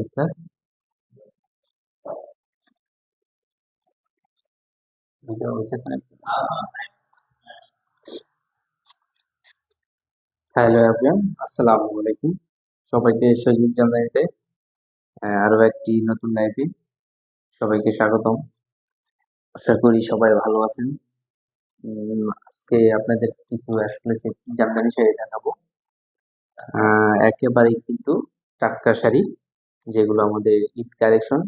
এটা ভিডিও হইতেছে নাকি? হ্যালো এভরিওয়ান, আসসালামু আলাইকুম। সবাইকে সজীব জানাইতে আরো একটি নতুন লাইভে সবাইকে স্বাগতম। আশা করি সবাই ভালো আছেন। আজকে আপনাদের কিছু এক্সক্লুসিভ জামদানি শাড়ি দেখাবো। একেবারেই কিন্তু টাটকা শাড়ি, যেগুলো আমাদের ঈদ কালেকশন।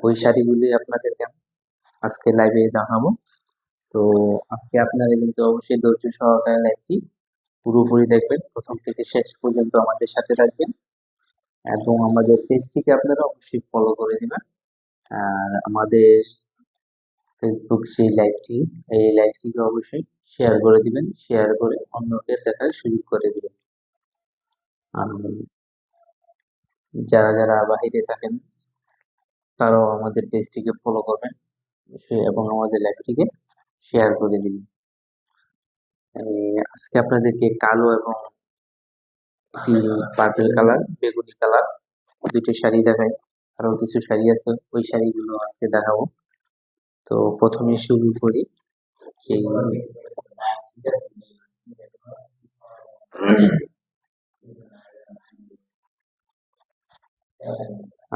ওই শাড়িগুলি আপনাদেরকে আজকে লাইভে দেখাবো। তো আজকে আপনারা কিন্তু অবশ্যই ধৈর্য সহকারে লাইভটি পুরোপুরি দেখবেন, প্রথম থেকে শেষ পর্যন্ত আমাদের সাথে থাকবেন এবং আমাদের পেজটিকে আপনারা অবশ্যই ফলো করে দিবেন। আর আমাদের ফেসবুক এই লাইভটিকে অবশ্যই শেয়ার করে দিবেন, শেয়ার করে অন্যকে দেখার সুযোগ করে দিবেন। আর যারা যারা বাহিরে থাকেন তারাও আমাদের পেজটিকে ফলো করবেন এবং আমাদের লাইভটিকে শেয়ার করে দিবেন। আজকে আপনাদেরকে কালো এবং একটি পার্পল কালার, বেগুনি কালার দুটো শাড়ি দেখাই। আরো কিছু শাড়ি আছে, ওই শাড়িগুলো আজকে দেখাবো। তো প্রথমে শুরু করি সেই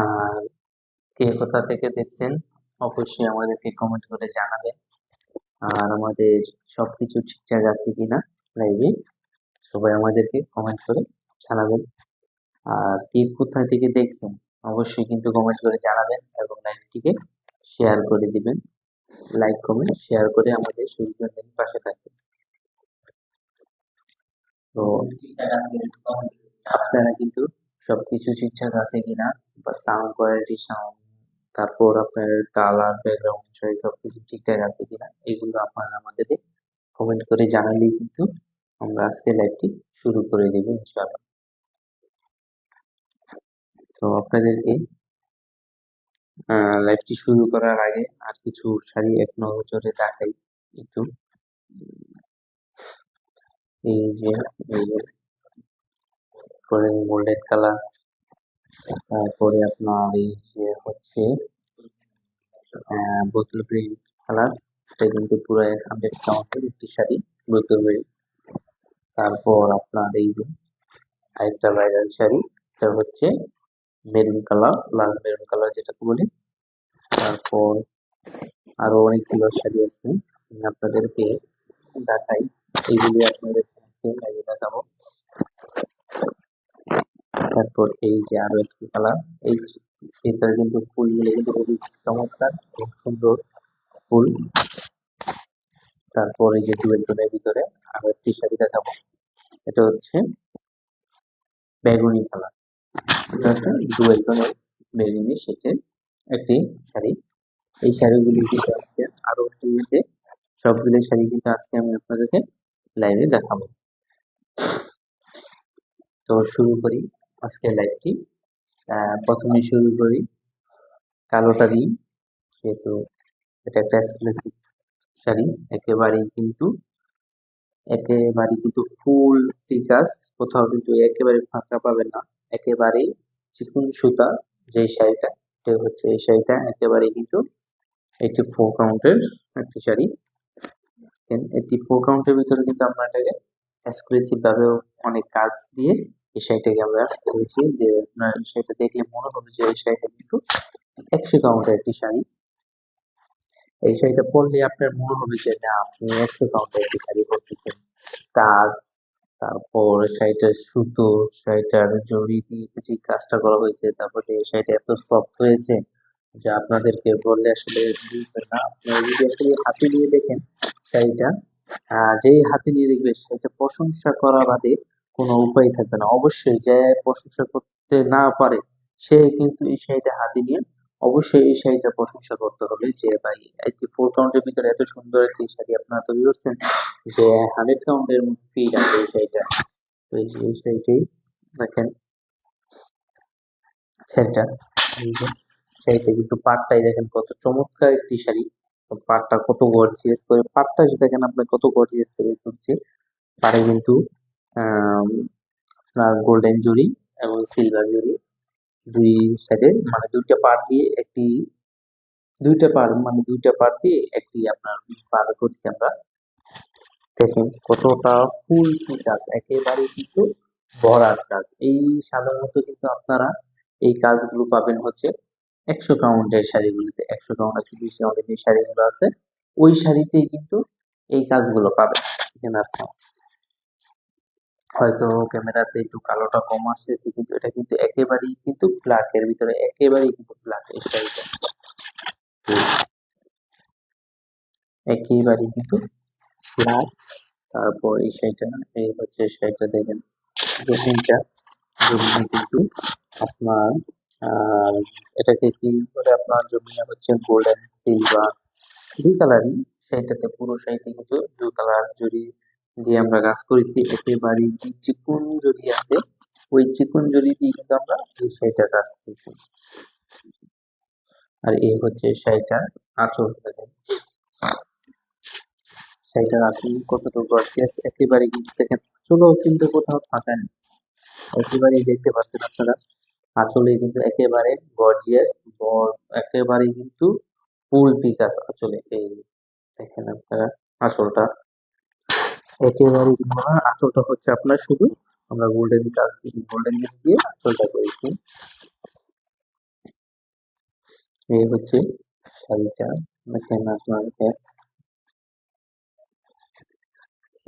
আর কে কোথা থেকে দেখছেন অবশ্যই আমাদেরকে কমেন্ট করে জানাবেন। আর আমাদের সবকিছু ঠিকঠাক আছে কিনা লাইভে সবাই আমাদেরকে কমেন্ট করে জানাবেন। আর কে কোথা থেকে দেখছেন অবশ্যই কিন্তু কমেন্ট করে জানাবেন এবং লাইভটিকে শেয়ার করে দিবেন। লাইক কমেন্ট শেয়ার করে আমাদের সুবিধার পাশে থাকবেন। তো আপনারা কিন্তু সবকিছু ঠিকঠাক আছে কিনা, বা সাউন্ড কোয়ালিটি, সাউন্ড, তারপর আপনার কালার, ব্যাকগ্রাউন্ড সবকিছু ঠিকঠাক আছে কিনা এগুলো আপনারা আমাদেরকে কমেন্ট করে জানালেই কিন্তু আমরা আজকে লাইভটি শুরু করে দেব ইনশাআল্লাহ। তো আপনাদেরকে লাইভটি শুরু করার আগে আর কিছু শাড়ি এক নজরে দেখাই একটু। এই যে গোল্ডেন কালার, তারপরে আপনার এই যে হচ্ছে বোতল গ্রিন কালার, এটা কিন্তু পুরো 100 কাউন্টের একটি শাড়ি, বোতল গ্রিন। তারপর আপনার এই যে আরেকটা ভাইরাল শাড়ি, এটা হচ্ছে মেরুন কালার, লাল মেরুন কালার যেটাকে বলি। তারপর আরো অনেকগুলো শাড়ি আছে, আমি আপনাদেরকে দেখাই, এইগুলি আপনাদের দেখাবো। তারপর এই যে আরো একটি কালার, এই এটা কিন্তু ফুলগুলো কিন্তু খুবই চমৎকার, খুব সুন্দর ফুল। তারপর এই যে ডুয়েল টোনের ভিতরে আরো একটি শাড়ি দেখাবো, এটা হচ্ছে বেগুনি কালার, এটা হচ্ছে ডুয়েল টোনের বেগুনি শেডের একটি শাড়ি। এই শাড়িগুলি কিন্তু আজকে আরো রয়েছে, সবগুলো শাড়ি কিন্তু আজকে আমি আপনাদেরকে লাইভে দেখাবো। তো শুরু করি আজকের লাইভটি। প্রথমে শুরু করি কালোটা দিই, যেহেতু এটা একটা এক্সক্লুসিভ শাড়ি, একেবারেই কিন্তু ফুল ফিকাস, কোথাও কিন্তু একেবারে ফাঁকা পাবেন না, একেবারেই চিকন সুতা। যে শাড়িটা, এটা হচ্ছে এই শাড়িটা, একেবারেই কিন্তু একটি 4 কাউন্টের একটি শাড়ি। একটি 4 কাউন্টের ভিতরে কিন্তু আমরা এটাকে এক্সক্লুসিভ ভাবে অনেক কাজ দিয়ে এই শাড়িটাকে আমরা করেছি, যে আপনার এই শাড়িটা দেখলে মনে হবে যে এই শাড়িটা কিন্তু 100 কাউন্টের একটি শাড়ি। এই শাড়িটা পরলে আপনার মনে হবে যে না, আপনি 100 কাউন্টের একটি শাড়ি পরতেছেন। কাজ, তারপর শাড়িটার সুতো, শাড়িটার জরি দিয়ে যে কাজটা করা হয়েছে, তারপরে এই শাড়িটা এত সফট হয়েছে যা আপনাদেরকে বললে আসলে বুঝবেন না। আপনারা যদি আসলে হাতে নিয়ে দেখেন শাড়িটা, যেই হাতে নিয়ে দেখবে শাড়িটা প্রশংসা করা বাদে কোনো উপায় থাকবে না। অবশ্যই যে প্রশংসা করতে না পারে সে কিন্তু এই শাড়িটা হাতে নিয়ে অবশ্যই এই শাড়িটার প্রশংসা করতে হবে, যে ভাই এই যে 4 কাউন্টের ভিতরে এত সুন্দর একটি শাড়ি আপনারা তৈরি করছেন, যে 100 কাউন্টের মধ্যে ফিট আছে এই শাড়িটা। তো এই শাড়িটাই দেখেন, শাড়িটা, এই যে শাড়িটা কিন্তু পাড়টাই দেখেন কত চমৎকার একটি শাড়ি। তো পাড়টা কত গর্জিয়াস করে, পাড়টা যদি দেখেন আপনার কত গর্জিয়াস করে তুলছে। পাড়ে কিন্তু আহ আপনার গোল্ডেন জরি এবং সিলভার জরি দুই সাইডে মানে দুইটা পার দিয়ে একটি আপনার পার করছি আমরা। দেখেন কতটা ফুল কাজ, একেবারে কিন্তু ভরাট কাজ। এই সাধারণত কিন্তু আপনারা এই কাজগুলো পাবেন হচ্ছে 100 কাউন্টের শাড়িগুলিতে, 100 কাউন্ট 120 কাউন্টের যে শাড়িগুলো আছে ওই শাড়িতেই কিন্তু এই কাজগুলো পাবেন। এখানে আপনার হয়তো ক্যামেরাতে একটু কালোটা কম আসছে, কিন্তু এটা কিন্তু একেবারেই কিন্তু ব্ল্যাক এর ভিতরে, একেবারেই কিন্তু ব্ল্যাক এই শাড়িটা, একেবারেই কিন্তু ব্ল্যাক। তারপর এই শাড়িটা, এই হচ্ছে শাড়িটা দেখেন, জমিনটা জমিনে কিন্তু আপনার আহ এটাকে কি বলে, আপনার জমিনে হচ্ছে গোল্ডেন সিলভার দুই কালারই। শাড়িটাতে পুরো শাড়িতে কিন্তু দুই কালার জড়ি দিয়ে আমরা কাজ করেছি। একেবারে চিকন জড়ি আছে, ওই চিকন জড়ি দিয়ে কিন্তু আমরা এই শাড়িটার কাজ করেছি। আর এই হচ্ছে শাড়িটার আঁচল, দেখেন শাড়িটার আঁচল কতটুকু গর্জিয়াস, একেবারে কিন্তু দেখেন আঁচলও কিন্তু কোথাও ফাঁকা নেই, একেবারেই দেখতে পাচ্ছেন আপনারা আঁচলে কিন্তু একেবারে গর্জিয়াস, একেবারে কিন্তু ফুল পিকাস আঁচলে। এই দেখেন আপনারা আঁচলটা একেবারে ভরা, আঁচলটা হচ্ছে আপনার শুধু আমরা গোল্ডেন দিয়ে আঁচলটা করেছি। এই হচ্ছে শাড়িটা, দেখেন আপনার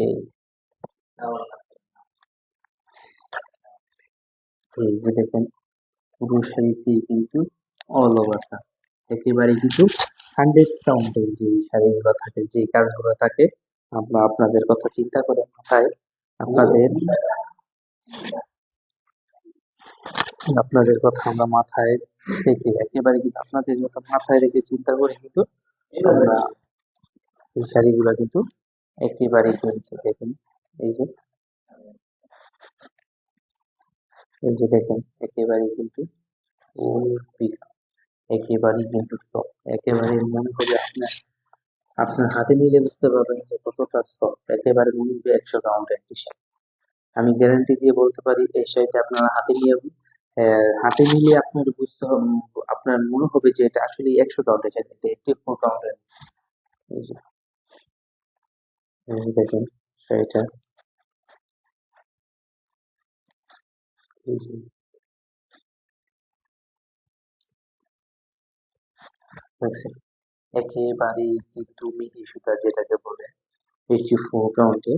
এই এই যে দেখেন পুরো শাড়িতে কিন্তু অল ওভার কাজ, একেবারে কিন্তু 100 কাউন্টের যে শাড়িগুলো থাকে, যে কাজগুলো থাকে, আমরা আপনাদের কথা চিন্তা করে মাথায় আপনাদের আপনাদের কথা আমরা মাথায় রেখে, একেবারে কিন্তু আপনাদের কথা মাথায় রেখে চিন্তা করে কিন্তু আমরা এই শাড়িগুলো কিন্তু একেবারেই করেছি। দেখেন এই যে এই যে দেখেন একেবারেই কিন্তু ফুল পিক, একেবারেই কিন্তু সফট, একেবারে মনে হবে আপনার আপনার হাতে নিলে বুঝতে পারবেন যে কতটা সফট, একেবারে মনে হবে 100 কাউন্টের একটি শাড়ি। আমি গ্যারান্টি দিয়ে বলতে পারি এই শাড়িটা আপনারা হাতে নিলে আপনার বুঝতে হবে, আপনার মনে হবে যে এটা আসলে 100 কাউন্টের শাড়ি, এটা 84 কাউন্টের। এই যে এই যে দেখেন শাড়িটা, এই যে দেখছেন একেবারেই কিন্তু মিহি সুতা যেটাকে বলে 84 কাউন্টে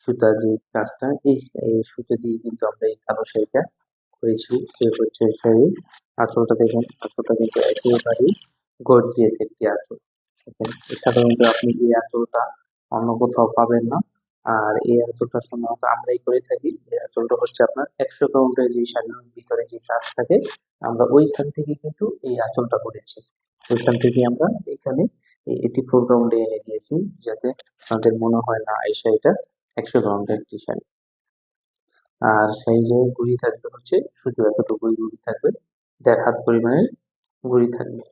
সুতা যে কাজটা, এই সুতো দিয়ে কিন্তু আমরা এই কালো শাড়িটা করেছি। সে হচ্ছে শাড়ি আঁচলটা দেখেন, আঁচলটা কিন্তু একেবারেই গর্জিয়াস একটি আঁচল। দেখেন সাধারণত আপনি এই আঁচলটা অন্য কোথাও পাবেন না। আর এই আঁচলটা সাধারণত আমরাই করে থাকি। এই আঁচলটা হচ্ছে আপনার 100 কাউন্টের যে শাড়ির ভিতরে যে কাজ থাকে, আমরা ওইখান থেকে কিন্তু এই আঁচলটা করেছি। ওইখান থেকে আমরা এখানে এই 84 কাউন্টে এনে দিয়েছি, যাতে আমাদের মনে হয় না এই শাড়িটা 100 কাউন্টের একটি শাড়ি। আর সাইজে গুড়ি থাকবে হচ্ছে শুধু এতটুকুই গুড়ি থাকবে, 1.5 হাত পরিমাণের গুড়ি থাকবে।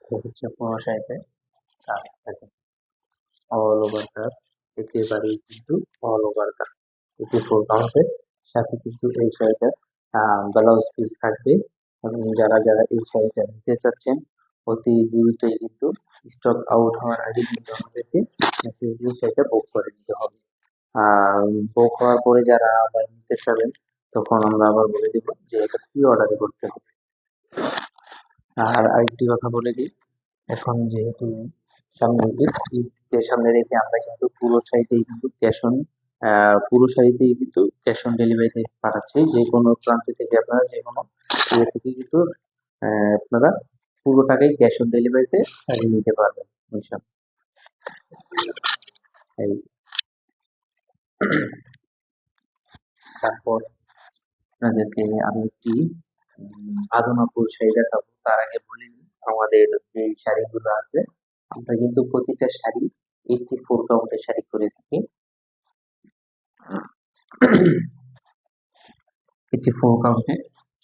এটা হচ্ছে পুরো সাইজে কাজ থাকে, অল ওভার কাজ, একেবারেই কিন্তু অল ওভার কাজ। 84 কাউন্টের সাথে কিন্তু এই শাড়িটার ব্লাউজ পিস থাকবে। এবং যারা যারা এই শাড়িটা নিতে চাচ্ছেন অতি দ্রুতই কিন্তু স্টক আউট হওয়ার আগে কিন্তু আমাদেরকে মেসেজ দিয়ে সেটা বুক করে নিতে হবে। আর বুক হওয়ার পরে যারা আবার নিতে চাবেন তখন আমরা আবার বলে দিব যে এটা প্রি অর্ডারে করতে হবে। আর আরেকটি কথা বলে দিই, এখন যেহেতু সামনে ঈদকে সামনে রেখে আমরা কিন্তু পুরো শাড়িতেই কিন্তু ক্যাশ অন ডেলিভারিতে পাঠাচ্ছি। যে কোনো প্রান্ত থেকে আপনারা যে কোনো ইয়ে থেকে কিন্তু আপনারা পুরো টাকাই ক্যাশ অন ডেলিভারিতে শাড়ি নিতে পারবেন ইনশাল্লাহ। এই তারপর আপনাদেরকে আমি একটি আদনাপুর শাড়ি দেখাবো। তার আগে বলে নিই আমাদের যে শাড়িগুলো আছে, আমরা কিন্তু প্রতিটা শাড়ি 84 কাউন্টের শাড়ি করে থাকি। 84 কাউন্টে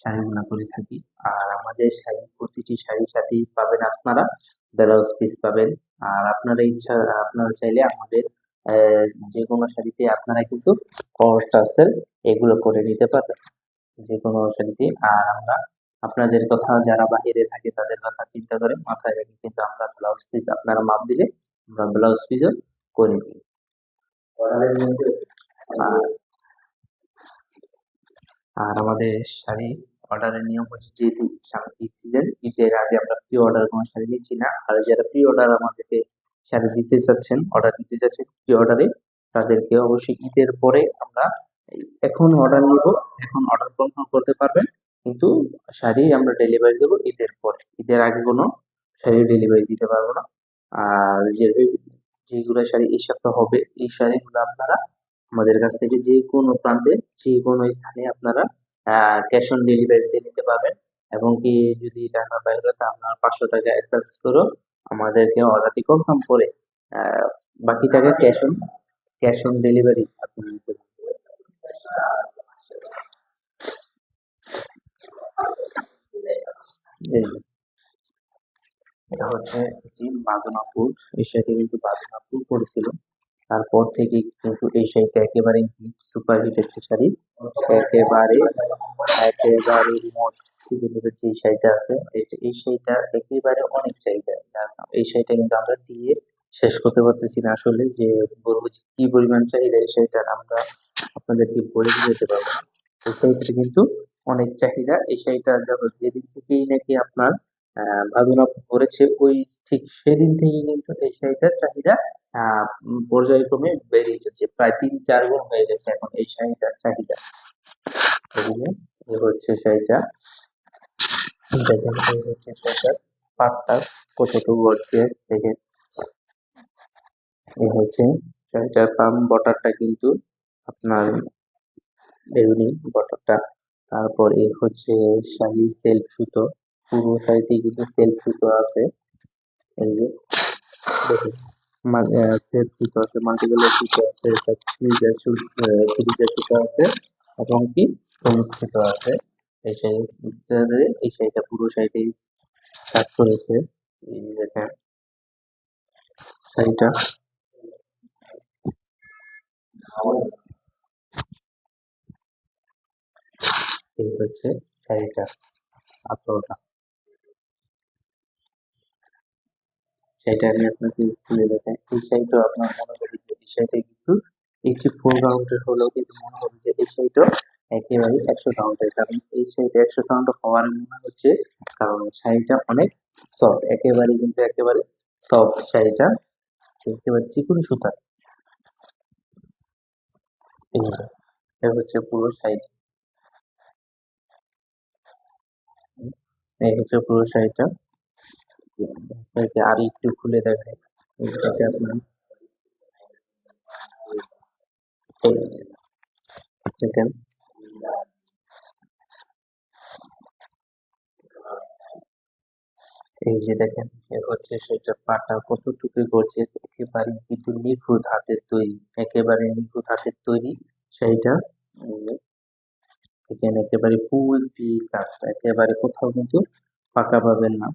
শাড়িগুলো করে থাকি। আর আমাদের আমাদের শাড়ি প্রতিটি শাড়ির সাথেই পাবেন আপনারা ব্লাউজ পিস পাবেন। আর আপনারা আপনারা চাইলে আমাদের আহ, যে কোনো শাড়িতে আপনারা কিন্তু ক্রস টার্সেল এগুলো করে নিতে পারবেন যে কোনো শাড়িতে। আর আমরা আপনাদের কথা যারা বাইরে থাকে তাদের কথা চিন্তা করে মাথায় রেখে কিন্তু আমরা ব্লাউজ পিস আপনারা মাপ দিলে আমরা ব্লাউজ পিসও করে দিই। আর আর আমাদের শাড়ি অর্ডারের নিয়ম হচ্ছে যেহেতু সামনে ঈদ সিজন, ঈদের আগে আমরা প্রি অর্ডার কোনো শাড়ি নিচ্ছি না। আর যারা প্রি অর্ডার আমাদেরকে শাড়ি দিতে চাচ্ছেন, অর্ডার দিতে চাচ্ছেন প্রি অর্ডারে, তাদেরকে অবশ্যই ঈদের পরে আমরা এখন অর্ডার নিব, এখন অর্ডার কনফার্ম করতে পারবেন, কিন্তু শাড়ি আমরা ডেলিভারি দেবো ঈদের পরে। ঈদের আগে কোনো শাড়ি ডেলিভারি দিতে পারবো না। আর যেগুলো শাড়ি এই সপ্তাহ হবে এই শাড়িগুলো আপনারা আমাদের কাছ থেকে যে কোনো প্রান্তে যে কোনো স্থানে আপনারা ক্যাশ অন ডেলিভারিতে নিতে পারবেন। এবং কি যদি ঢাকার বাইরে তা আপনার 500 টাকা অ্যাডভান্স করে আমাদেরকে অর্ডারটি কনফার্ম করে আহ, বাকি টাকা ক্যাশ অন ডেলিভারি আপনি নিতে পারবেন। এই যে, এটা হচ্ছে এটি বাদনাপুর, এই শাড়িটি কিন্তু বাদনাপুর পড়েছিল। তারপর থেকে কিন্তু এই শাড়িটা একেবারে হিট, সুপার হিট একটি শাড়ি। একেবারে একেবারে মোস্ট সিজনেবল যে শাড়িটা আছে, এই শাড়িটা একেবারে অনেক চাহিদা। এই শাড়িটা কিন্তু আমরা দিয়ে শেষ করতে পারতেছি না আসলে, যে বলবো যে কি পরিমাণ চাহিদা এই শাড়িটার আমরা আপনাদেরকে বলে দিতে পারবো না। এই শাড়িটার কিন্তু অনেক চাহিদা। এই শাড়িটা যখন যেদিন থেকেই নাকি আপনার ভাদুনা পড়েছে ওই ঠিক সেদিন থেকেই কিন্তু এই শাড়িটার চাহিদা পর্যায়ক্রমে বেড়ে যাচ্ছে, প্রায় 3-4 গুণ হয়ে গেছে এখন এই শাড়িটার চাহিদা। এদিকে এই হচ্ছে শাড়িটা, দেখেন এই হচ্ছে শাড়িটার পাটটা কতটুকু গর্জিয়াস দেখেন। এই হচ্ছে শাড়িটার পাম বর্ডারটা কিন্তু আপনার বেগুনি বর্ডারটা। তারপর এই হচ্ছে শাড়ির সেলফ সুতো, পুরো শাড়িতে কিন্তু সেলফ সুতো আছে। এই যে দেখুন, সেলফ সুতো আছে, মাল্টিকালার সুতো আছে, ফিরিজের সুতো আছে, এবং কি হলুদ সুতো আছে। এই শাড়িটাতে এই শাড়িটা পুরো শাড়িতেই কাজ করেছে। এই যে দেখেন শাড়িটা, এই হচ্ছে শাড়িটা আঁচলটা। সেটা আমি আপনাকে খুলে দেখাই। এই শাড়িটা আপনার মনে হবে যে এই শাড়িটা কিন্তু 84 কাউন্টের হলেও কিন্তু মনে হবে যে এই শাড়িটা একেবারে 100 কাউন্টের। কারণ এই শাড়িটা 100 কাউন্ট হওয়ার মনে হচ্ছে কারণ শাড়িটা অনেক সফট, একেবারে কিন্তু একেবারে সফট শাড়িটা, একেবারে চিকন সুতা। এই যে, এটা হচ্ছে পুরো শাড়িটা, এই হচ্ছে পুরো শাড়িটা। আর একটু খুলে দেখাই, এইটাতে আপনার এই দেখেন, এই যে দেখেন এ হচ্ছে সেটা পাটা কতটুকু গর্জিয়াস, একেবারে কিন্তু নিখুঁত হাতের তৈরি, একেবারে নিখুঁত হাতের তৈরি সেইটা। এখানে একেবারে ফুল ফি কাজ, একেবারে কোথাও কিন্তু ফাঁকা পাবেন না,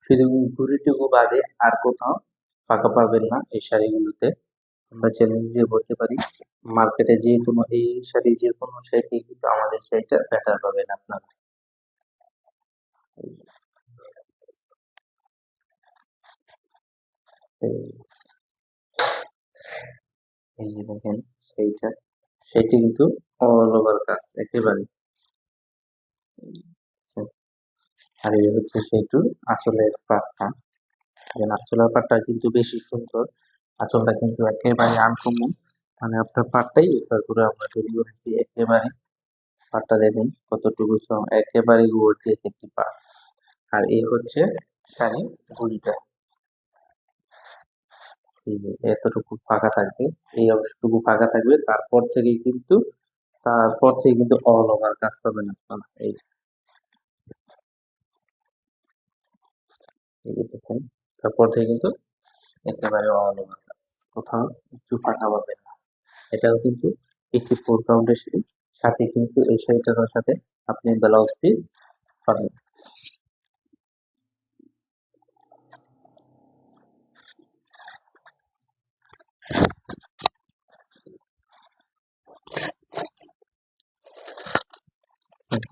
শুধু ঘুড়িটুকু বাদে আর কোথাও ফাঁকা পাবেন না এই শাড়িগুলোতে। আমরা চ্যালেঞ্জ দিয়ে বলতে পারি মার্কেটে যে কোনো এই শাড়ি যে কোনো শাড়ি কিন্তু আমাদের শাড়িটা বেটার পাবেন আপনারা। এই এই যে দেখেন সেইটা, সেটি কিন্তু অল ওভার কাজ একেবারে। আচ্ছা, আর এই হচ্ছে সেটু আঁচলের পাটটা, আঁচলের পাটটা কিন্তু বেশি সুন্দর, আঁচলটা কিন্তু একেবারে আনকমন, মানে আপনার পাটটাই এবার করে আমরা তৈরি করেছি একেবারে। পাটটা দেখুন কতটুকু একেবারে গর্জিয়াস একটি পাট। আর এই হচ্ছে শাড়ি গুলিটা, এই যে এতটুকু ফাঁকা থাকবে, এই অংশটুকু ফাঁকা থাকবে, তারপর থেকে কিন্তু অল ওভার কাজ পাবেন আপনারা। এই যে দেখুন, তারপর থেকে কিন্তু একেবারে অল ওভার কাজ, কোথাও একটু ফাঁকা পাবেন না। এটাও কিন্তু 84 কাউন্টের শাড়ি, সাথে কিন্তু এই শাড়িটার সাথে আপনি ব্লাউজ পিস পাবেন।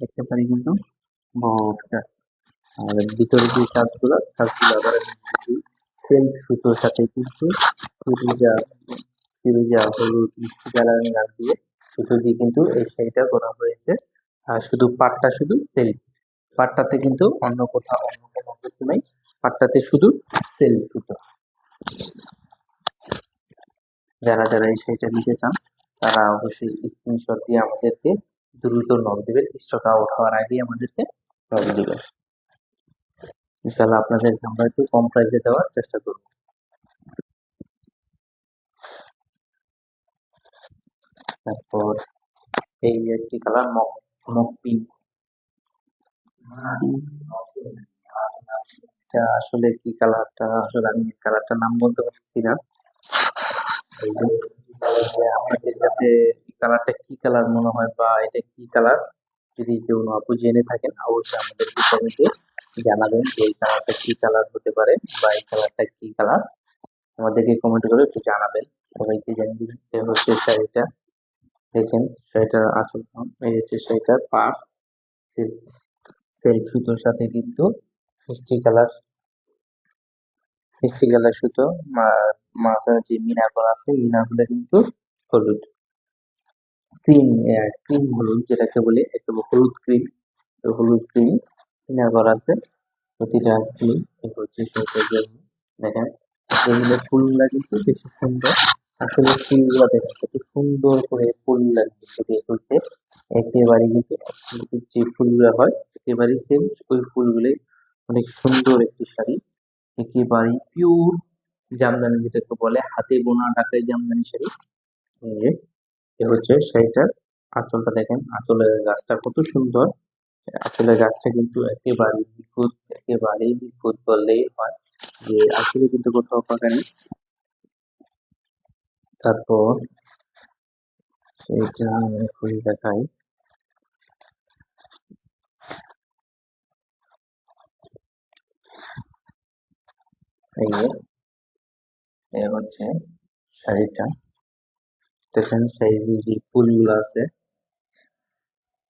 একেবারে কিন্তু বহুত কাজ। আর ভিতরে যে কাজগুলো আবার সেলফ সুতোর সাথে কিন্তু ফিরোজা ফিরোজা হলুদ মিষ্টি কালারের গাছ দিয়ে সুতো দিয়ে কিন্তু এই শাড়িটা করা হয়েছে। আর শুধু পাটটা শুধু সেলফ, পাটটাতে কিন্তু অন্য কোথাও অন্য কোনো কিছু নাই, পাটটাতে শুধু সেলফ সুতো। যারা যারা এই শাড়িটা নিতে চান তারা অবশ্যই স্ক্রিনশট দিয়ে আমাদেরকে দ্রুত নক দিবেন, স্টক আউট হওয়ার আগে আমাদেরকে নক দিবেন। ইনশাআল্লাহ আপনাদেরকে আমরা একটু কম প্রাইসে দেওয়ার চেষ্টা করব। তারপর এই একটি কালার মক মক পিঙ্ক, এটা আসলে কি কালারটা, আসলে আমি কালারটার নাম বলতে পারছি না। এই যে আপনাদের কাছে এই কালারটা কি কালার মনে হয় বা এটা কি কালার, যদি কেউ আপু জেনে থাকেন অবশ্যই আমাদেরকে কমেন্টে জানাবেন যে এই কালারটা কি কালার হতে পারে বা এই কালারটা কি কালার, আমাদেরকে কমেন্ট করে একটু জানাবেন, সবাইকে জানিয়ে দিবেন। এই হচ্ছে শাড়িটা, দেখেন শাড়িটার আঁচল, এই হচ্ছে শাড়িটার পাড়, সেলফ সুতোর সাথে কিন্তু মিষ্টি কালার সুতো, মাথার যে মিনা করা আছে মিনাগুলো কিন্তু হলুদ ক্রিম, ক্রিম হলুদ যেটাকে বলে একটা হলুদ ক্রিম, হলুদ ক্রিম মিনা করা আছে প্রতিটা ক্রিম। এই হচ্ছে সেটার জন্য দেখেন এগুলো ফুলগুলা কিন্তু বেশি সুন্দর, আসলে ফুলগুলা দেখেন কত সুন্দর করে ফুলগুলা ফুটিয়ে তুলছে, একেবারে কিন্তু যে ফুলগুলা হয় একেবারে সেম ওই ফুলগুলি, অনেক সুন্দর একটি শাড়ি, একেবারে পিওর জামদানি যেটাকে বলে হাতে বোনা ঢাকাই জামদানি শাড়ি। এই যে এ হচ্ছে শাড়িটার আঁচলটা, দেখেন আঁচলের গাছটা কত সুন্দর, আঁচলের গাছটা কিন্তু একেবারে নিখুঁত, একেবারেই নিখুঁত বললেই হয়, যে আসলে কিন্তু কোথাও পাকানি। তারপর এটা আমি খুলে দেখাই, এই যে এ হচ্ছে শাড়িটা, দেখেন শাড়ির যে ফুলগুলো আছে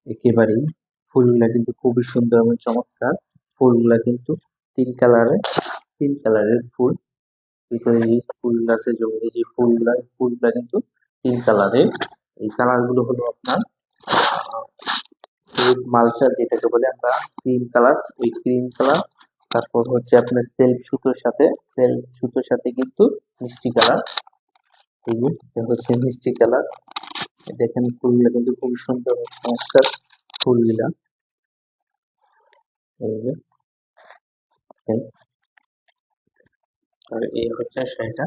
একেবারেই ফুলগুলা কিন্তু খুবই সুন্দর এবং চমৎকার, ফুলগুলা কিন্তু তিন কালারের ফুল, ভিতরে যে ফুল আছে জমিতে যে ফুলগুলা এই ফুলগুলা কিন্তু তিন কালারের, এই কালার গুলো হলো আপনার মালচা যেটাকে বলে আমরা ক্রিম কালার, ওই ক্রিম কালার, তারপর হচ্ছে আপনার সেলফ সুতোর সাথে কিন্তু মিষ্টি কালার, এই যে হচ্ছে মিষ্টি কালার। দেখেন ফুলগুলা কিন্তু খুব সুন্দর চমৎকার ফুলগুলা, এই যে দেখেন। আর এই হচ্ছে শাড়িটা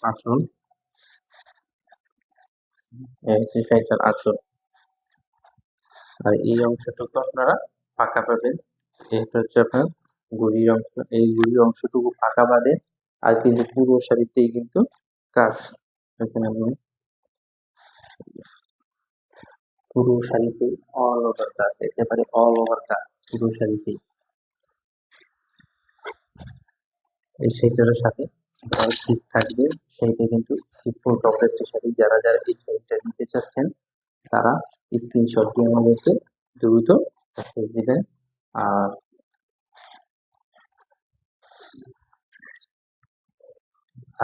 আঁচল, এই হচ্ছে শাড়িটার আঁচল, আর এই অংশটুকু আপনারা ফাঁকা পাবেন, এটা হচ্ছে আপনার গুড়ির অংশ, এই গুড়ির অংশটুকু ফাঁকা বাদে আর কিন্তু পুরো শাড়িতেই কিন্তু কাজ, এখানে আপনি পুরো শাড়িতেই অল ওভার কাজ, একেবারে অল ওভার কাজ পুরো শাড়িতেই। এই শাড়িটার সাথে ব্লাউজ পিস থাকবে, সেইটা কিন্তু ফুল টপের একটা শাড়ি, যারা যারা এই শাড়িটা নিতে চাচ্ছেন তারা স্ক্রিনশট দিয়ে আমাদেরকে দ্রুত মেসেজ দিবেন। আর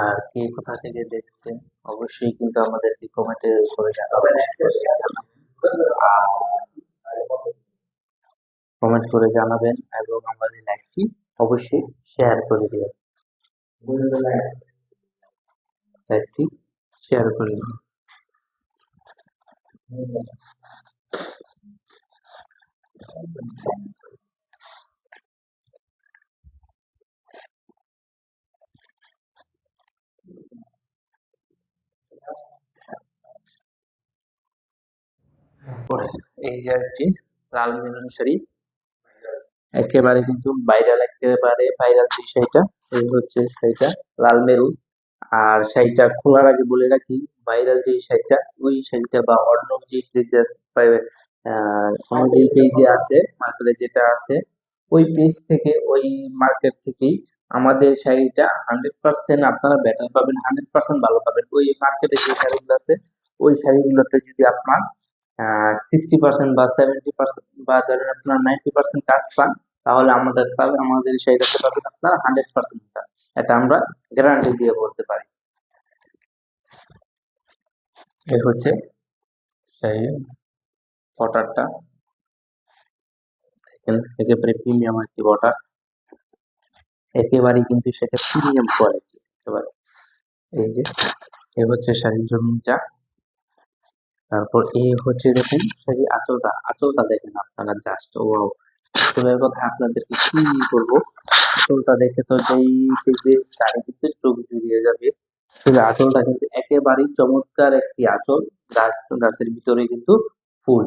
আর কে কোথা থেকে দেখছেন অবশ্যই কিন্তু আমাদেরকে কমেন্টে করে জানাবেন, কমেন্ট করে জানাবেন এবং আমাদের লাইভটি অবশ্যই শেয়ার করে দিবেন, লাইভটি শেয়ার করে দিবেন। পরে এই যে একটি লাল মেরুন শাড়ি, একেবারে কিন্তু ভাইরাল, একেবারে ভাইরাল যে শাড়িটা, এই হচ্ছে শাড়িটা লাল মেরুন। আর শাড়িটা খোলার আগে বলে রাখি, ভাইরাল যে শাড়িটা ওই শাড়িটা বা অন্য যে পেজে অন্য যে পেজে আছে মার্কেটে যেটা আছে ওই পেজ থেকে ওই মার্কেট থেকেই আমাদের শাড়িটা 100% আপনারা বেটার পাবেন, 100% ভালো পাবেন। ওই মার্কেটে যে শাড়িগুলো আছে ওই শাড়িগুলোতে যদি আপনার 60% বা 70% বা ধরেন আপনার 90% কাজ পান, তাহলে আমাদের শাড়িটাতে পাবেন আপনার 100% কাজ। এটা আমরা গ্যারান্টি দিয়ে বলতে পারি। এই হচ্ছে শাড়ির বর্ডারটা, একেবারে প্রিমিয়াম একটি বর্ডার, একেবারেই কিন্তু সেটা প্রিমিয়াম কোয়ালিটি একেবারে। এই যে এ হচ্ছে শাড়ির জমিনটা, তারপর এই হচ্ছে দেখুন শাড়ির আঁচলটা দেখেন আপনারা, জাস্ট ওয়াও। আঁচলের কথা আপনাদেরকে কি বলবো, আঁচলটা দেখে তো যেই দেখবে তারই কিন্তু চোখ জুড়িয়ে যাবে। আসলে আঁচলটা কিন্তু একেবারেই চমৎকার একটি আঁচল, গাছের ভিতরে কিন্তু ফুল,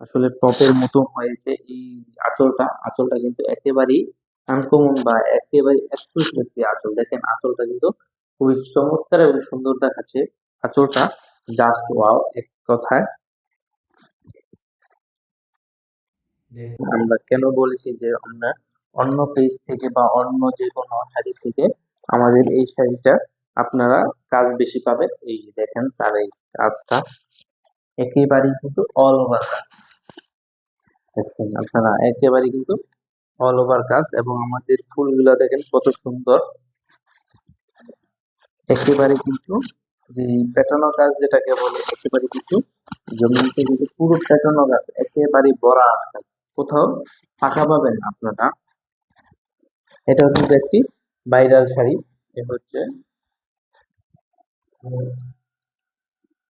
আসলে টপের মতো হয়েছে এই আঁচলটা কিন্তু একেবারেই আনকমন বা একেবারে এক্সক্লুসিভ একটি আঁচল। দেখেন আঁচলটা কিন্তু খুবই চমৎকার এবং সুন্দর দেখাচ্ছে আঁচলটা, জাস্ট ওয়াও এক কথায়। আমরা কেন বলেছি যে আমরা অন্য পেজ থেকে বা অন্য যে কোনো শাড়ি থেকে আমাদের এই শাড়িটা আপনারা কাজ বেশি পাবেন। এই যে দেখেন তার এই কাজটা একেবারেই কিন্তু অল ওভার কাজ, দেখছেন আপনারা একেবারেই কিন্তু অল ওভার কাজ, এবং আমাদের ফুলগুলো দেখেন কত সুন্দর, একেবারে কিন্তু যে পেটানো কাজ যেটাকে বলে একেবারে কিন্তু জমিতে কিন্তু পুরো পেটানো গাছ একেবারে ভরা কাজ, কোথাও ফাঁকা পাবেন না আপনারা। এটাও কিন্তু একটি ভাইরাল শাড়ি। এ হচ্ছে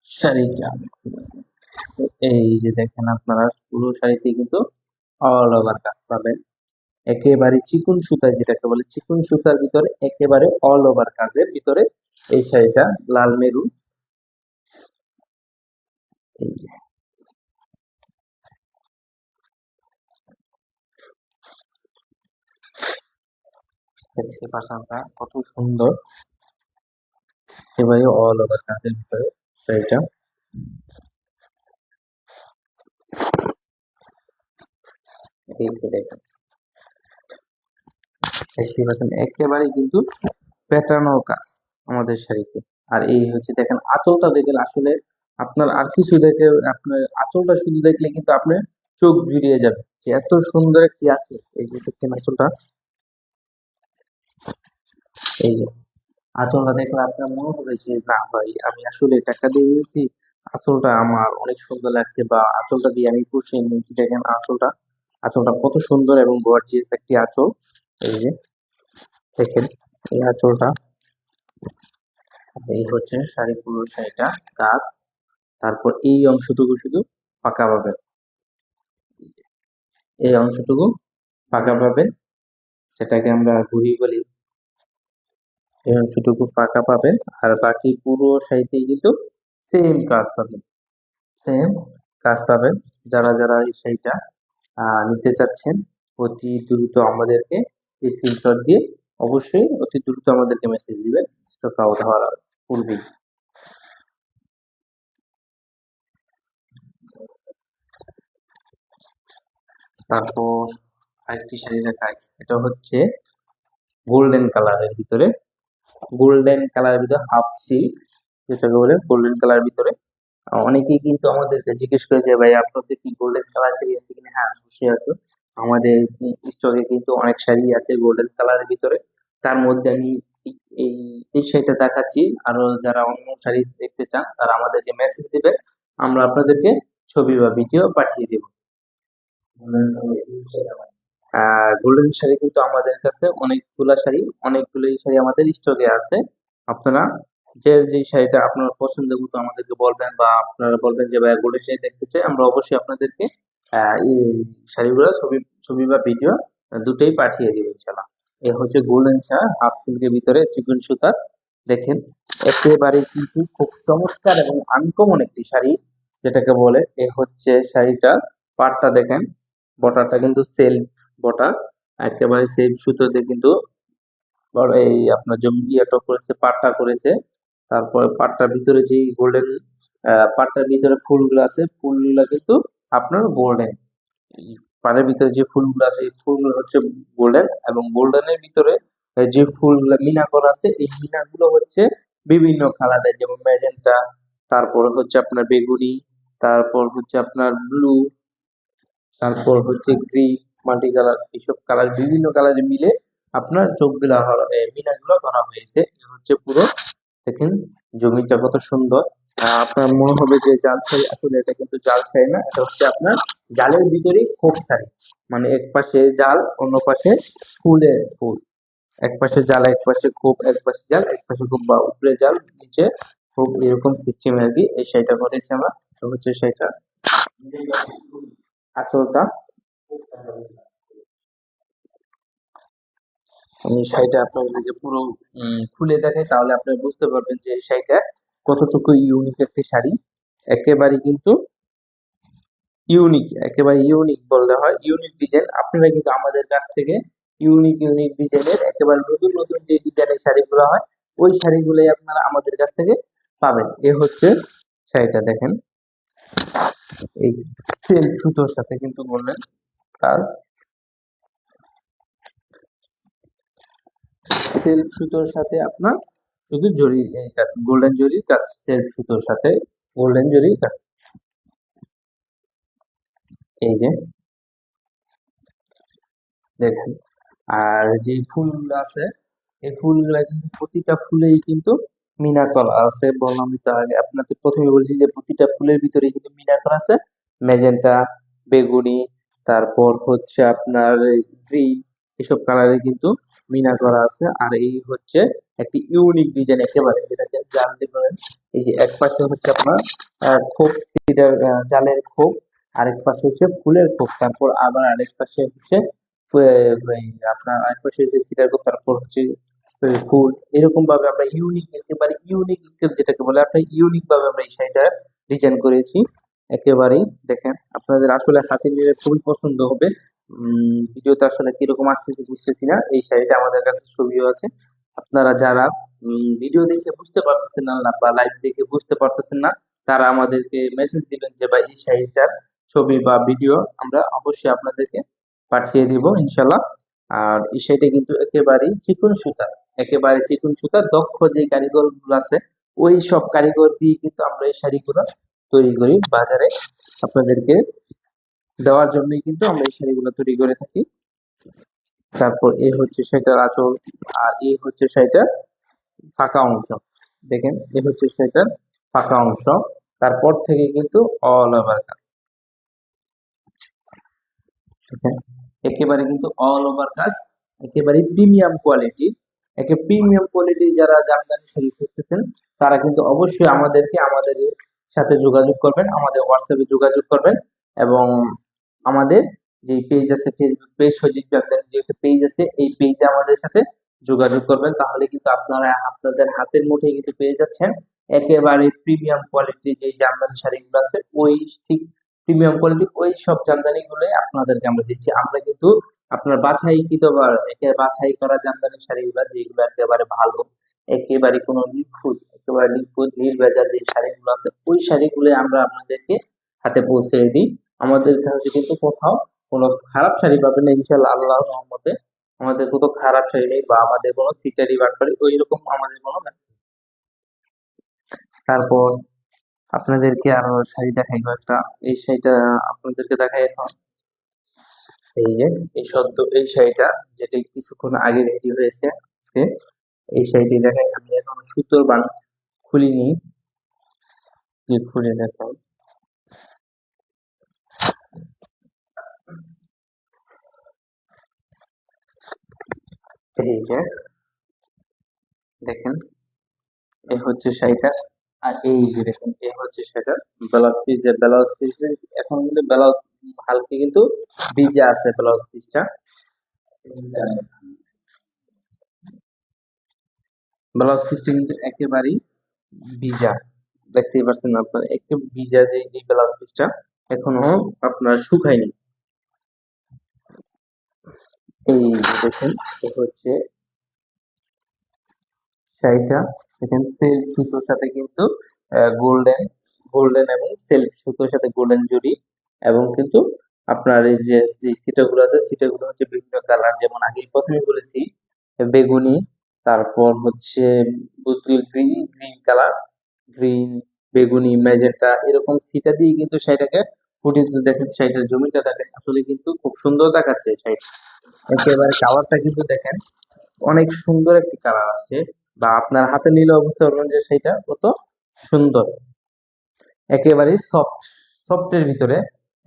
শাড়িটা, এই যে দেখেন আপনারা পুরো শাড়িতে কিন্তু অল ওভার কাজ পাবেন, একেবারে চিকন সুতায় যেটাকে বলে চিকন সুতার ভিতরে একেবারে অল ওভার কাজের ভিতরে এই শাড়িটা লাল মেরুন। এই যে দেখছে পাশাটা কত সুন্দর, একেবারে অল ওভার কাজের ভিতরে শাড়িটা। এই যে দেখেন দেখতে পাচ্ছেন একেবারে কিন্তু প্যাটার্নও কাজ আমাদের শাড়িতে। আর এই হচ্ছে দেখেন আঁচলটা দেখেন, আসলে আপনার আর কিছু দেখে আপনার আঁচলটা শুধু দেখলে কিন্তু আপনার চোখ জুড়িয়ে যাবে যে এত সুন্দর একটি আঁচল। এই যে দেখেন আঁচলটা, এই যে আঁচলটা দেখলে আপনার মনে হবে যে না ভাই আমি আসলে টাকা দিয়ে নিয়েছি, আঁচলটা আমার অনেক সুন্দর লাগছে বা আঁচলটা দিয়ে আমি পুষিয়ে নিয়েছি। দেখেন আঁচলটা কত সুন্দর এবং গর্জিয়াস একটি আঁচল। এই যে দেখেন এই আঁচলটা, এই হচ্ছে পুরো শাড়িটা কাজ, তারপর এই অংশটুকু শুধু ফাঁকা পাবেন, এই অংশটুকু ফাঁকা পাবেন, সেটাকে আমরা ঘুড়ি বলি। এই অংশটুকু ফাঁকা পাবেন, আর বাকি পুরো শাড়িতেই কিন্তু সেম কাজ পাবেন, সেম কাজ পাবেন। যারা এই শাড়িটা নিতে চাচ্ছেন অতি দ্রুত আমাদেরকে স্ক্রিনশট দিয়ে অবশ্যই অতি দ্রুত আমাদেরকে মেসেজ দিবেন স্টক আউট হওয়ার পূর্বেই। তারপর আরেকটি শাড়ি দেখাই, এটা হচ্ছে গোল্ডেন কালারের ভিতরে, হাফ সিল্ক যেটাকে বলে গোল্ডেন কালার ভিতরে। অনেকেই কিন্তু আমাদেরকে জিজ্ঞেস করে যে ভাই আপনাদের কি গোল্ডেন কালার শাড়ি আছে কিনা। হ্যাঁ অবশ্যই আছে, আমাদের স্টকে কিন্তু অনেক শাড়ি আছে গোল্ডেন কালারের ভিতরে। তার মধ্যে আমি এই এই শাড়িটা দেখাচ্ছি, আরো যারা অন্য শাড়ি দেখতে চান তারা আমাদেরকে মেসেজ দিবে, আমরা আপনাদেরকে ছবি বা ভিডিও পাঠিয়ে দেব। গোল্ডেন শাড়ি কিন্তু আমাদের কাছে অনেকগুলোই শাড়ি আমাদের স্টকে আছে। আপনারা যে শাড়িটা আপনার পছন্দের মতো আমাদেরকে বলবেন, বা আপনারা বলবেন যে ভাইয়া গোল্ডেন শাড়ি দেখতে চাই, আমরা অবশ্যই আপনাদেরকে এই শাড়িগুলো ছবি বা ভিডিও দুটোই পাঠিয়ে দিব ইনশাল্লাহ। এ হচ্ছে গোল্ডেন শাড়ি হাফ সিল্কের ভিতরে চিকন সুতার, দেখেন একেবারে কিন্তু খুব চমৎকার এবং আনকমন একটি শাড়ি যেটাকে বলে। এ হচ্ছে শাড়িটা পাড়টা দেখেন, বর্ডারটা কিন্তু সেলফ বর্ডার, একেবারে সেলফ সুতোতে কিন্তু এই আপনার জমিটা করেছে, পাটটা করেছে। তারপর পাটটার ভিতরে যে গোল্ডেন পাটটার ভিতরে ফুলগুলো আছে, ফুলগুলা কিন্তু আপনার গোল্ডেন, পাড়ের ভিতরে যে ফুলগুলো আছে এই ফুলগুলো হচ্ছে গোল্ডেন, এবং গোল্ডেনের ভিতরে যে ফুলগুলো মিনা করা আছে এই মিনাগুলো হচ্ছে বিভিন্ন কালারের, যেমন ম্যাজেন্টা, তারপর হচ্ছে আপনার বেগুনি, তারপর হচ্ছে আপনার ব্লু, তারপর হচ্ছে গ্রিন, মাল্টি কালার, এইসব কালার বিভিন্ন কালারে মিলে আপনার চোখগুলা মিনাগুলো করা হয়েছে। এ হচ্ছে পুরো, দেখেন জমিটা কত সুন্দর। আপনার মনে হবে যে জাল শাড়ি, আসলে এটা কিন্তু জাল শাড়ি না, এটা হচ্ছে আপনার জালের ভিতরেই খোপ শাড়ি। মানে এক পাশে জাল, অন্য পাশে ফুলের ফুল, এক পাশে জাল, এক পাশে খোপ, এক পাশে জাল, এক পাশে খোপ, বা উপরে জাল নিচে খোপ, এরকম সিস্টেম আর কি। এই শাড়িটা করেছি আমরা। তো হচ্ছে শাড়িটা আঁচলটা, আমি শাড়িটা আপনাদেরকে পুরো খুলে দেখাই, তাহলে আপনারা বুঝতে পারবেন যে এই শাড়িটা কতটুকু ইউনিক একটি শাড়ি। একেবারে কিন্তু ইউনিক, একেবারে ইউনিক বলতে হয়, ইউনিক ডিজাইন। আপনারা কিন্তু আমাদের কাছ থেকে ইউনিক ইউনিক ডিজাইনের একেবারে নতুন নতুন যে ডিজাইনের শাড়িগুলো হয় ওই শাড়িগুলোই আপনারা আমাদের কাছ থেকে পাবেন। এ হচ্ছে শাড়িটা, দেখেন এই সেল সুতোর সাথে কিন্তু বললেন কাজ, সেলফ সুতোর সাথে আপনার শুধু জরি, এই কাজ গোল্ডেন জরির কাজ, সেলফ সুতোর সাথে গোল্ডেন জরির কাজ। এই যে দেখেন, আর যে ফুলগুলো আছে এই ফুলগুলা কিন্তু প্রতিটা ফুলেই কিন্তু মিনা করা আছে। বললাম তো আগে আপনাদের প্রথমে বলছি যে প্রতিটা ফুলের ভিতরে কিন্তু মিনা করা আছে, ম্যাজেন্টা, বেগুনি, তারপর হচ্ছে আপনার গ্রিন, এসব কালারে কিন্তু মিনা করা আছে। আর এই হচ্ছে একটি ইউনিক ডিজাইন একেবারে, যেটাকে জানতে পারেন। এই যে এক পাশে হচ্ছে আপনার খোপ, সিডার জালের খোপ, আরেক পাশে হচ্ছে ফুলের খোপ, তারপর আবার আরেক পাশে হচ্ছে আপনার আরেক পাশে যে সিডার খোপ, তারপর হচ্ছে ফুল, এরকম ভাবে আমরা ইউনিক, একেবারে ইউনিক যেটাকে বলে আপনার ইউনিক ভাবে আমরা এই শাড়িটা ডিজাইন করেছি একেবারেই। দেখেন আপনাদের আসলে হাতে নিলে খুবই পছন্দ হবে। ভিডিওতে আসলে কিরকম আসতেছে বুঝতেছি না, এই শাড়িটা আমাদের কাছে ছবিও আছে। আপনারা যারা ভিডিও দেখে বুঝতে পারতেছেন না বা লাইভ দেখে বুঝতে পারতেছেন না, তারা আমাদেরকে মেসেজ দিবেন যে ভাই এই শাড়িটার ছবি বা ভিডিও, আমরা অবশ্যই আপনাদেরকে পাঠিয়ে দিব ইনশাল্লাহ। আর এই শাড়িটা কিন্তু একেবারেই চিকন সুতা, একেবারে চিকন সুতা, দক্ষ যে কারিগর গুলো আছে ওই সব কারিগর দিয়ে কিন্তু আমরা এই শাড়িগুলো তৈরি করি বাজারে আপনাদেরকে দেওয়ার জন্যই কিন্তু আমরা এই শাড়িগুলো তৈরি করে থাকি। তারপর এই হচ্ছে সেটার আঁচল, আর এই হচ্ছে সেটার ফাঁকা অংশ, দেখেন এই হচ্ছে সেটার ফাঁকা অংশ। তারপর থেকে কিন্তু অল ওভার কাজ, দেখেন একেবারে কিন্তু অল ওভার কাজ, একেবারে প্রিমিয়াম কোয়ালিটি। একে প্রিমিয়াম কোয়ালিটি যারা জামদানি শাড়ি করতেছেন তারা কিন্তু অবশ্যই আমাদের সাথে যোগাযোগ করবেন, আমাদের হোয়াটসঅ্যাপে যোগাযোগ করবেন, এবং আমাদের যে পেজ আছে ফেসবুক পেজ সজীব জামদানি যে একটা পেজ আছে এই পেজে আমাদের সাথে যোগাযোগ করবেন, তাহলে কিন্তু আপনারা আপনাদের হাতের মুঠোয় কিন্তু পেয়ে যাচ্ছেন একেবারে প্রিমিয়াম কোয়ালিটি যে জামদানি শাড়িগুলো আছে, ওই ঠিক প্রিমিয়াম কোয়ালিটি ওই সব জামদানি গুলো আপনাদেরকে আমরা দিচ্ছি। আমরা কিন্তু আপনার বাছাইকৃত বা বাছাই করা জামদানি শাড়িগুলো যেগুলো একেবারে ভালো, একেবারে কোনো নিখুঁত, একেবারে নিখুঁত নির্ভেজাল যে শাড়িগুলো আছে ওই শাড়িগুলো আমরা আপনাদেরকে হাতে পৌঁছে দিই। আমাদের কাছে কিন্তু কোথাও কোনো খারাপ শাড়ি পাবেন না ইনশাল্লাহ, আল্লাহর রহমতে। আমাদের কোনো খারাপ শাড়ি নেই বা আমাদের কোনো চিটারি বাটপারি ওই রকম আমাদের কোনো ব্যাপার নেই। তারপর আপনাদেরকে আরো শাড়ি দেখাইবো একটা, এই শাড়িটা আপনাদেরকে দেখাই এখন। এই যে এই শাড়িটা যেটা কিছুক্ষণ আগে রেডি হয়েছে আজকে, এই শাড়িটি দেখাই। আমি এখন সুতোর বান খুলিনি, যে খুলে দেখাই। এই যে দেখেন এই হচ্ছে শাড়িটা, আর এই যে দেখুন এই হচ্ছে সেটা ব্লাউজ পিস, যে ব্লাউজ পিস এখন কিন্তু ব্লাউজ হালকা কিন্তু ভিজা আছে ব্লাউজ পিসটা, ব্লাউজ পিসটা কিন্তু একেবারেই ভিজা, দেখতেই পাচ্ছেন আপনার একটু ভিজা যে এই ব্লাউজ পিসটা এখনো আপনার শুকায়নি। এই যে দেখুন এ হচ্ছে শাড়িটা, দেখেন সেলফ সুতোর সাথে কিন্তু গোল্ডেন গোল্ডেন এবং সেলফ সুতোর সাথে গোল্ডেন জরি, এবং কিন্তু আপনার এই যে যে সিটাগুলো আছে সিটাগুলো হচ্ছে বিভিন্ন কালার, যেমন আগে প্রথমে বলেছি বেগুনি, তারপর হচ্ছে বুটুল গ্রিন, গ্রিন কালার, গ্রিন, বেগুনি, ম্যাজেন্টা, এরকম সিটা দিয়ে কিন্তু শাড়িটাকে ফুটিয়ে তুলতে দেখেন, শাড়িটার জমিটা দেখেন আসলে কিন্তু খুব সুন্দর দেখাচ্ছে শাড়িটা। একেবারে কালারটা কিন্তু দেখেন অনেক সুন্দর একটি কালার আসছে, বা আপনার হাতে নিলে বুঝতে পারবেন যে সেটা কত সুন্দর। একেবারে সফট, সফটের ভিতরে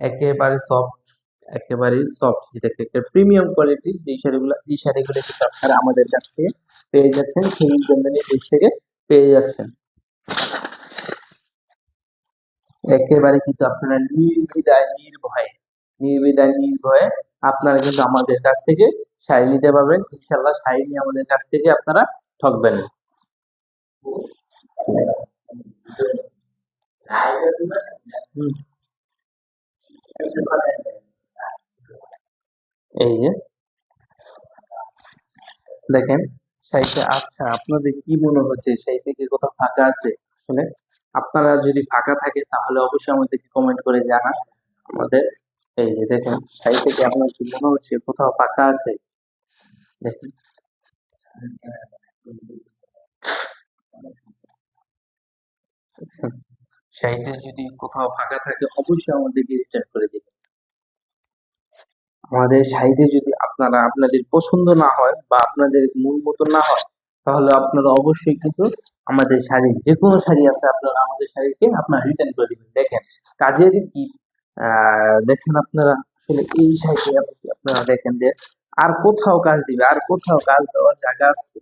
একেবারে সফট, একেবারে সফট, যেটাকে একটা প্রিমিয়াম কোয়ালিটির যে শাড়িগুলো, এই শাড়িগুলো কিন্তু আপনারা আমাদের কাছ থেকে পেয়ে যাচ্ছেন, সেই জামদানি পেজ থেকে পেয়ে যাচ্ছেন। একেবারে কিন্তু আপনারা নির্দ্বিধায় নির্ভয়ে, নির্দ্বিধায় নির্ভয়ে আপনারা কিন্তু আমাদের কাছ থেকে শাড়ি নিতে পারবেন। ইনশাল্লাহ শাড়ি নিয়ে আমাদের কাছ থেকে আপনারা ঠকবেন না। হুম, এই যে দেখেন শাড়িটা, আচ্ছা আপনাদের কি মনে হচ্ছে শাড়িতে কি কোথাও ফাঁকা আছে? আসলে আপনারা যদি ফাঁকা থাকে তাহলে অবশ্যই আমাদেরকে কমেন্ট করে জানান আমাদের। এই যে দেখেন শাড়ি থেকে আপনার কি মনে হচ্ছে কোথাও ফাঁকা আছে? দেখেন, শাড়িতে যদি কোথাও ফাঁকা থাকে অবশ্যই আমাদেরকে রিটার্ন করে দিবেন। আমাদের শাড়িতে যদি আপনারা, আপনাদের পছন্দ না হয় বা আপনাদের মন মতো না হয়, তাহলে আপনারা অবশ্যই কিন্তু আমাদের শাড়ি, যে কোনো শাড়ি আছে আপনারা আমাদের শাড়িকে আপনারা রিটার্ন করে দিবেন। দেখেন কাজের কি, দেখেন আপনারা আসলে এই শাড়িতে আপনারা দেখেন যে আর কোথাও কাজ দিবে, আর কোথাও কাজ দেওয়ার জায়গা আছে?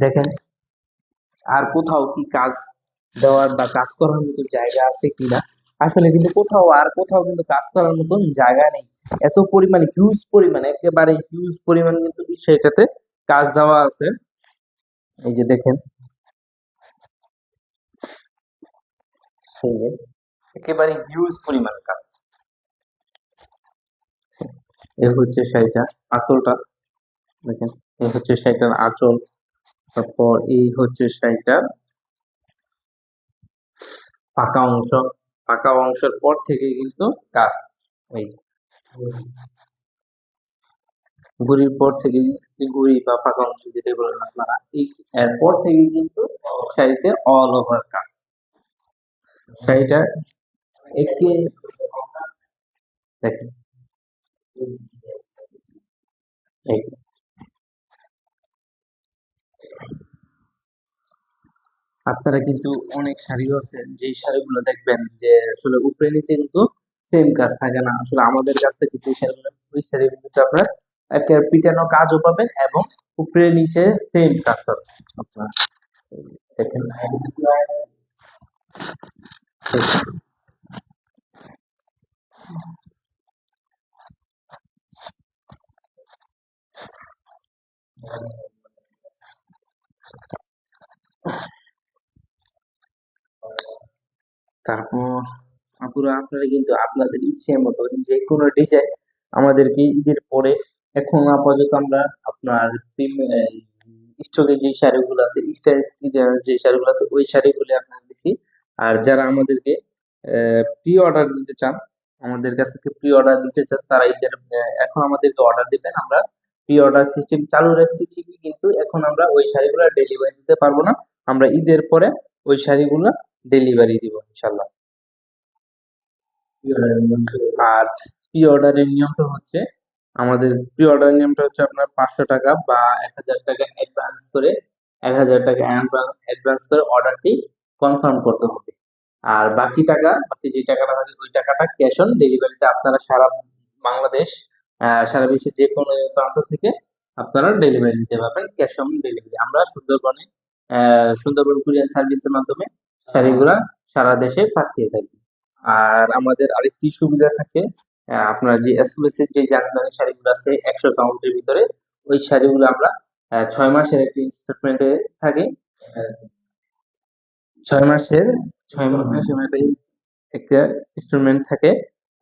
দেখেন আর কোথাও কি কাজ দেওয়ার বা কাজ করার মতো জায়গা আছে কিনা? আসলে কিন্তু কোথাও আর কোথাও কিন্তু কাজ করার মতন জায়গা নেই। এত পরিমাণে হিউজ পরিমাণে, একেবারে হিউজ পরিমাণ কিন্তু সেটাতে কাজ দেওয়া আছে। এই যে দেখেন, এই যে একেবারে হিউজ পরিমাণ কাজ। এ হচ্ছে শাড়িটা, আঁচলটা দেখেন, এই হচ্ছে শাড়িটার আঁচল, তারপর এই হচ্ছে শাড়িটার পাকা অংশ, পাকা অংশের পর থেকে কিন্তু কাজ, এই গুড়ির পর থেকে, গুড়ি বা পাকা অংশ যেটা বলেন আপনারা, এই এরপর থেকে কিন্তু শাড়িতে অল ওভার কাজ। শাড়িটা একে দেখেন, এই আপনারা কিন্তু অনেক শাড়িও আছে যে শাড়িগুলো দেখবেন যে আসলে উপরে নিচে কিন্তু সেম কাজ থাকে না। আসলে আমাদের কাছ থেকে যে শাড়িগুলো, ওই শাড়িগুলো কিন্তু আপনার একটা পিটানো কাজও পাবেন এবং উপরে নিচে সেম কাজ পাবেন আপনারা। দেখেন তারপর আপুরা আপনারা কিন্তু আপনাদের ইচ্ছে মতো যে কোনো ডিজাইন আমাদেরকে ঈদের পরে, এখন আপাতত আমরা আপনার স্টকে যে শাড়িগুলো আছে, যে শাড়িগুলো আছে ওই শাড়িগুলো আপনার দিচ্ছি। আর যারা আমাদেরকে প্রি অর্ডার দিতে চান, আমাদের কাছ থেকে প্রি অর্ডার দিতে চান, তারা ঈদের এখন আমাদেরকে অর্ডার দিবেন। আমরা প্রি অর্ডার সিস্টেম চালু রাখছি ঠিকই, কিন্তু এখন আমরা ওই শাড়িগুলো ডেলিভারি দিতে পারবো না। আমরা ঈদের পরে ওই শাড়িগুলো ডেলিভারি দিব ইনশাল্লাহ। আর প্রি অর্ডারের নিয়মটা হচ্ছে, আমাদের প্রি অর্ডারের নিয়মটা হচ্ছে আপনার 500 টাকা বা 1000 টাকা অ্যাডভান্স করে, 1000 টাকা অ্যাডভান্স করে অর্ডারটি কনফার্ম করতে হবে। আর বাকি টাকা, বাকি যে টাকাটা থাকে ওই টাকাটা ক্যাশ অন ডেলিভারিতে আপনারা সারা বাংলাদেশ, সারা বিশ্বের যে কোনো প্রান্ত থেকে আপনারা ডেলিভারি নিতে পারবেন ক্যাশ অন ডেলিভারি। আমরা সুন্দরবনে সুন্দরবন কুরিয়ার সার্ভিসের মাধ্যমে শাড়িগুলা সারা দেশে পাঠিয়ে থাকি। আর আমাদের আরেকটি সুবিধা থাকে, আপনার যে এক্সক্লুসিভ যে জামদানি শাড়িগুলো আছে 100 কাউন্টের ভিতরে, ওই শাড়িগুলো আমরা 6 মাসের একটি ইনস্টলমেন্টে থাকে, 6 মাসের, 6 মাসের একটা ইনস্টলমেন্ট থাকে।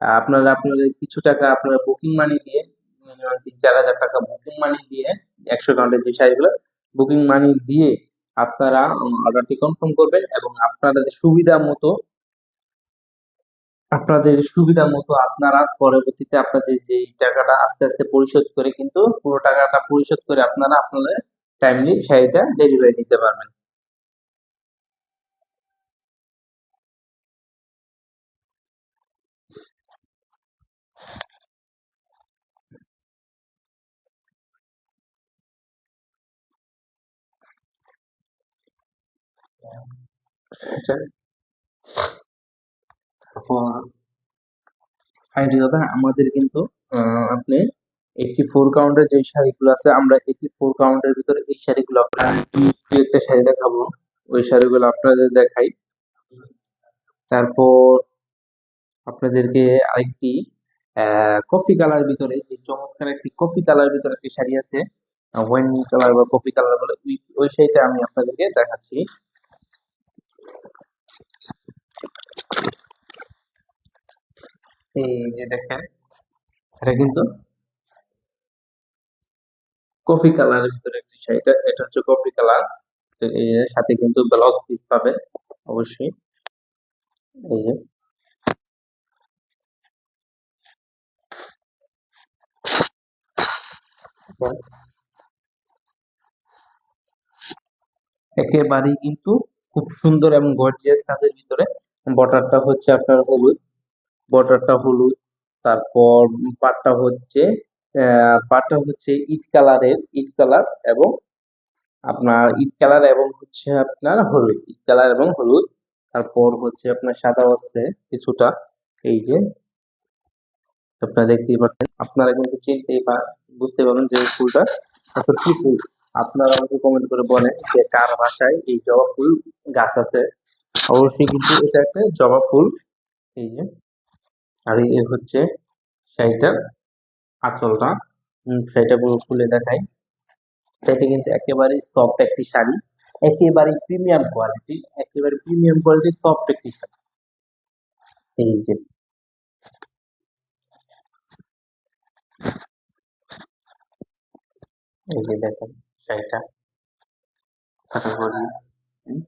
আপনারা আপনাদের কিছু টাকা আপনারা বুকিং মানি দিয়ে, মিনিমাম 3-4 হাজার টাকা বুকিং মানি দিয়ে, 100 কাউন্টের যে শাড়িগুলো বুকিং মানি দিয়ে আপনারা অর্ডারটি কনফার্ম করবেন এবং আপনাদের সুবিধা মতো আপনাদের সুবিধা মতো আপনারা পরবর্তীতে আপনাদের যে টাকাটা আস্তে আস্তে পরিশোধ করে কিন্তু পুরো টাকাটা পরিশোধ করে আপনারা আপনাদের টাইমলি শাড়িটা ডেলিভারি দিতে পারবেন। সেটা ফাইনালি দাদা আমাদের কিন্তু আপনি 84 কাউন্টের যে শাড়িগুলো আছে আমরা 84 কাউন্টের ভিতরে এই শাড়িগুলো আপনার দুই একটা শাড়ি দেখাবো, ওই শাড়িগুলো আপনাদের দেখাই। তারপর আপনাদেরকে আরেকটি কফি কালার ভিতরে যে চমৎকার একটি কফি কালার ভিতরে একটি শাড়ি আছে, ওয়াইন কালার বা কফি কালার বলে ওই শাড়িটা আমি আপনাদেরকে দেখাচ্ছি। এই যে দেখেন, এটা কিন্তু কফি কালারের ভিতরে একটি শাড়ি, এটা হচ্ছে কফি কালার। তো এর সাথে কিন্তু ব্লাউজ পিস পাবেন অবশ্যই। এই যে একেবারেই কিন্তু খুব সুন্দর এবং গর্জিয়াস কাজের ভিতরে। বর্ডারটা হচ্ছে আপনার হলুদ, বর্ডারটা হলুদ। তারপর পাটটা হচ্ছে ইট কালারের, ইট কালার এবং আপনার ইট কালার এবং হচ্ছে আপনার হলুদ, ইট কালার এবং হলুদ। তারপর হচ্ছে আপনার সাদা আছে কিছুটা। এই যে আপনারা দেখতেই পাচ্ছেন, আপনারা কিন্তু বুঝতে পারবেন যে এই ফুলটা আসলে কি ফুল। আপনারা আমাকে কমেন্ট করে বলেন যে কার বাসায় এই জবা ফুল গাছ আছে। অবশ্যই কিন্তু এটা একটা জবা ফুল। এই যে, আর এই হচ্ছে শাড়িটার আঁচলটা। শাড়িটা পুরো খুলে দেখাই। শাড়িটা কিন্তু একেবারে সফট একটি শাড়ি, একেবারে প্রিমিয়াম কোয়ালিটি, একেবারে প্রিমিয়াম কোয়ালিটি সফট একটি শাড়ি। এই যে, এই যে দেখেন শাড়িটা কাটাগরি। হুম,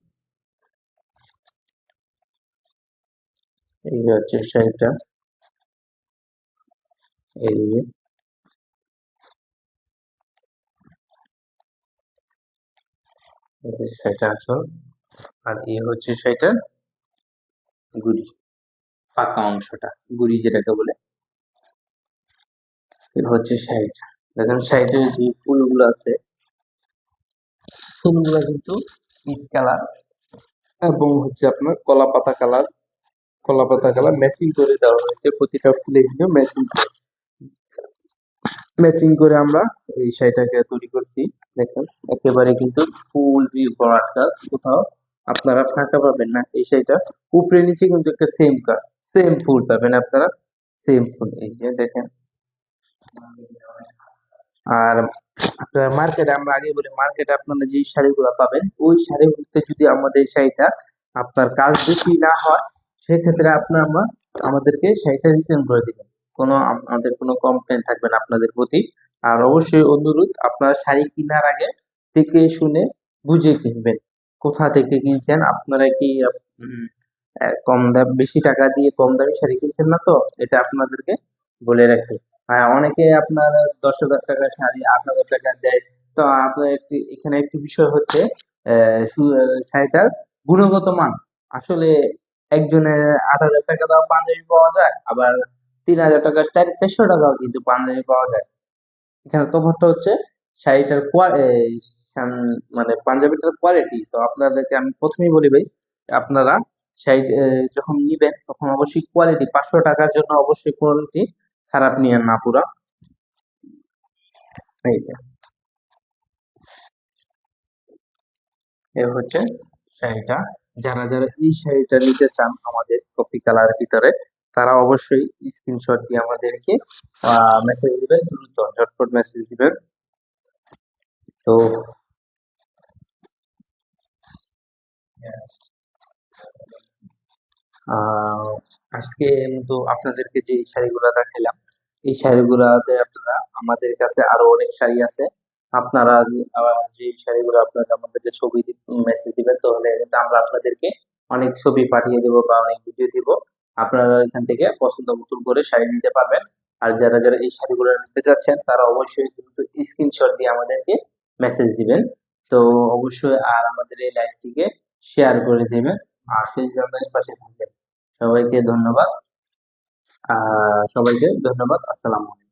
এই যে হচ্ছে শাড়িটা। এই যে, এই যে শাড়িটা আঁচল। আর এই হচ্ছে শাড়িটা গুড়ি, পাকা অংশটা, গুড়ি যেটাকে বলে। এই হচ্ছে শাড়িটা। দেখেন শাড়িটার যে ফুলগুলো আছে, ফুলগুলো কিন্তু পিচ কালার এবং হচ্ছে আপনার কলা পাতা কালার ম্যাচিং করে দেওয়া হয়েছে। প্রতিটা ফুলে কিন্তু ম্যাচিং করে আমরা এই শাড়িটাকে তৈরি করছি। দেখেন একেবারে কিন্তু ফুল ভরাট কাজ, কোথাও আপনারা ফাঁকা পাবেন না। এই শাড়িটা উপরে নিচে কিন্তু একটা সেম কাজ, সেম ফুল পাবেন আপনারা, সেম ফুল। এই যে দেখেন। আর আপনার মার্কেটে, আমরা আগে বলি মার্কেটে আপনারা যে শাড়িগুলো পাবেন ওই শাড়িগুলোতে যদি আমাদের শাড়িটা আপনার কাজ বেশি না হয়, সেক্ষেত্রে আমাদেরকে শাড়িটা রিটার্ন করে দিবেন। আমাদের কোনো কমপ্লেন থাকবে না আপনাদের প্রতি। আর অবশ্যই অনুরোধ, আপনারা শাড়ি কেনার আগে দেখে শুনে বুঝে কিনবেন। কোথা থেকে কিনছেন, আপনারা কি কম দাম বেশি টাকা দিয়ে কম দামি শাড়ি কিনছেন না তো, এটা আপনাদেরকে বলে রাখি। হ্যাঁ, অনেকে আপনার 10,000 টাকার শাড়ি 8,000 টাকা দেয়। তো আপনার এখানে একটি বিষয় হচ্ছে শাড়িটার গুণগত মান। আসলে একজনের 8,000 টাকা দাও পাঞ্জাবি পাওয়া যায়, আবার 3,000 টাকার শাড়ি 400 টাকাও কিন্তু পাঞ্জাবি পাওয়া যায়। এখানে তফাৎটা হচ্ছে শাড়িটার মানে পাঞ্জাবিটার কোয়ালিটি। তো আপনাদেরকে আমি প্রথমেই বলি ভাই, আপনারা শাড়ি যখন নিবেন তখন অবশ্যই কোয়ালিটি, 500 টাকার জন্য অবশ্যই কোয়ালিটি খারাপ নিয়েন না পুরা। এই যে, এ হচ্ছে শাড়িটা। যারা এই শাড়িটা নিতে চান আমাদের কফি কালার ভিতরে, তারা অবশ্যই স্ক্রিনশট দিয়ে আমাদেরকে মেসেজ দিবেন, দ্রুত ঝটপট মেসেজ দিবেন। তো আহ আজকে তো আপনাদেরকে যে শাড়িগুলো দেখাইলাম, এই শাড়িগুলাতে আপনারা, আমাদের কাছে আরো অনেক শাড়ি আছে। আপনারা যে শাড়িগুলো আপনারা আমাদেরকে ছবি মেসেজ দিবেন, তাহলে কিন্তু আমরা আপনাদেরকে অনেক ছবি পাঠিয়ে দেবো বা অনেক ভিডিও দিব। আপনারা এখান থেকে পছন্দ মতো করে শাড়ি নিতে পারবেন। আর যারা যারা এই শাড়িগুলো নিতে চাচ্ছেন তারা অবশ্যই কিন্তু স্ক্রিনশট দিয়ে আমাদেরকে মেসেজ দিবেন। তো অবশ্যই আর আমাদের এই লাইভটিকে শেয়ার করে দিবেন আর সেই জায়গায় পাশে থাকবেন। সবাইকে ধন্যবাদ। সবাইকে ধন্যবাদ। আসসালামু আলাইকুম।